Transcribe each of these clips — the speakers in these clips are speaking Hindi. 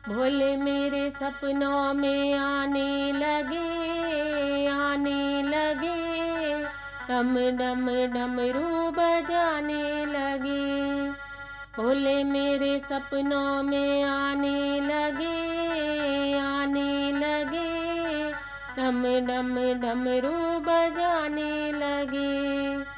भोले मेरे सपनों में आने लगे, डम डम डमरू बजाने लगे। भोले मेरे सपनों में आने लगे, डम डम डमरू बजाने लगे।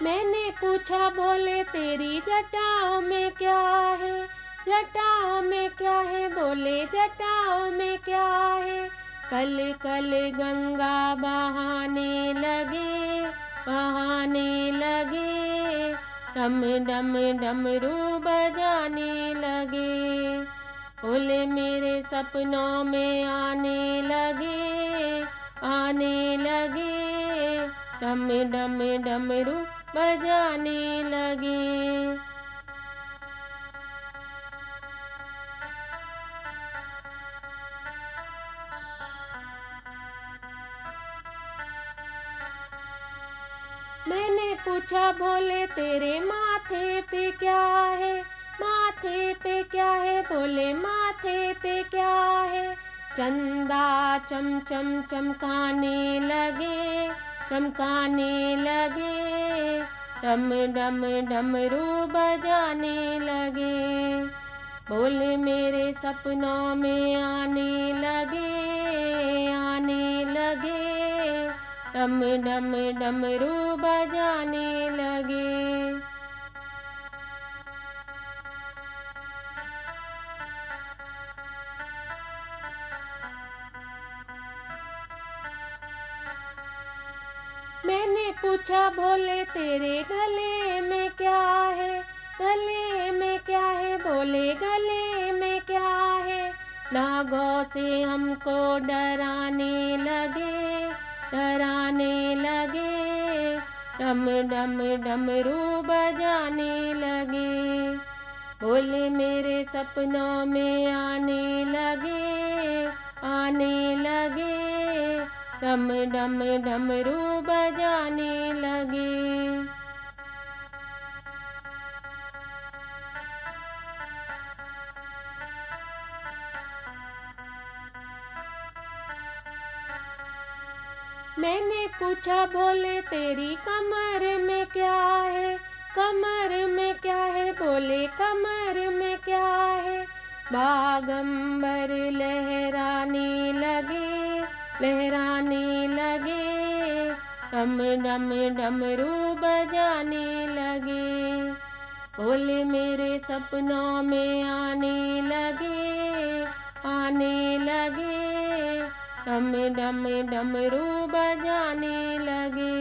मैंने पूछा भोले तेरी जटाओं में क्या है, जटाओं में क्या है, बोले जटाओं में क्या है। कल कल गंगा बहाने लगे, डम डम डमरू बजाने लगे। भोले मेरे सपनों में आने लगे, डम डम डमरू बजाने लगे। मैंने पूछा भोले तेरे माथे पे क्या है, माथे पे क्या है, बोले माथे पे क्या है। चंदा चम चम चमकाने लगे, डम डम डमरू बजाने लगे। भोले मेरे सपनों में आने लगे, डम डम डमरू बजाने लगे। मैंने पूछा भोले तेरे गले में क्या है, गले में क्या है, बोले गले में क्या है। नागों से हमको डराने लगे, डम डम डमरू बजाने लगे। भोले मेरे सपनों में आने लगे, डम डम डमरू बजाने लगे। मैंने पूछा भोले तेरी कमर में क्या है, कमर में क्या है, बोले कमर में क्या है। बागंबर लहराने लगे, डम डम डमरू बजाने लगे। भोले मेरे सपनों में आने लगे, डम डम डमरू बजाने लगे।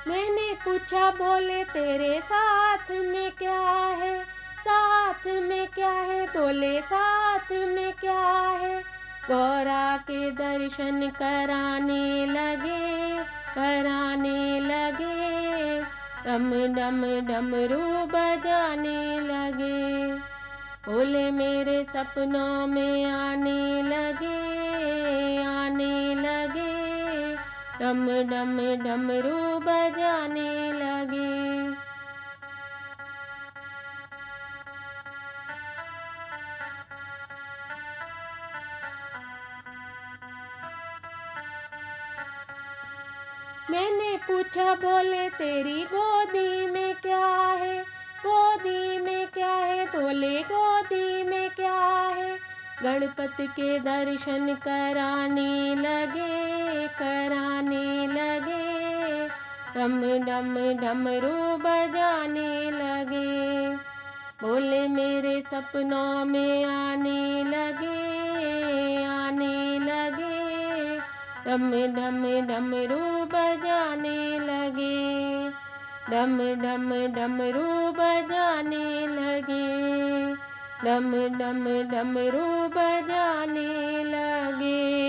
मैंने पूछा भोले तेरे साथ में क्या है, साथ में क्या है, बोले साथ में क्या है। गौरा के दर्शन कराने लगे, डम डम डमरू बजाने लगे। भोले मेरे सपनों में आने लगे, डम डम डमरू बजाने लगे। मैंने पूछा भोले तेरी गोदी में क्या है, गोदी में क्या है, बोले गोदी में क्या है। गणपति के दर्शन कराने लगे, डम डम डमरू बजाने लगे। भोले मेरे सपनों में आने लगे, डम डम डमरू बजाने लगे, डम डम डमरू बजाने लगे, डम डम डमरू बजाने लगे।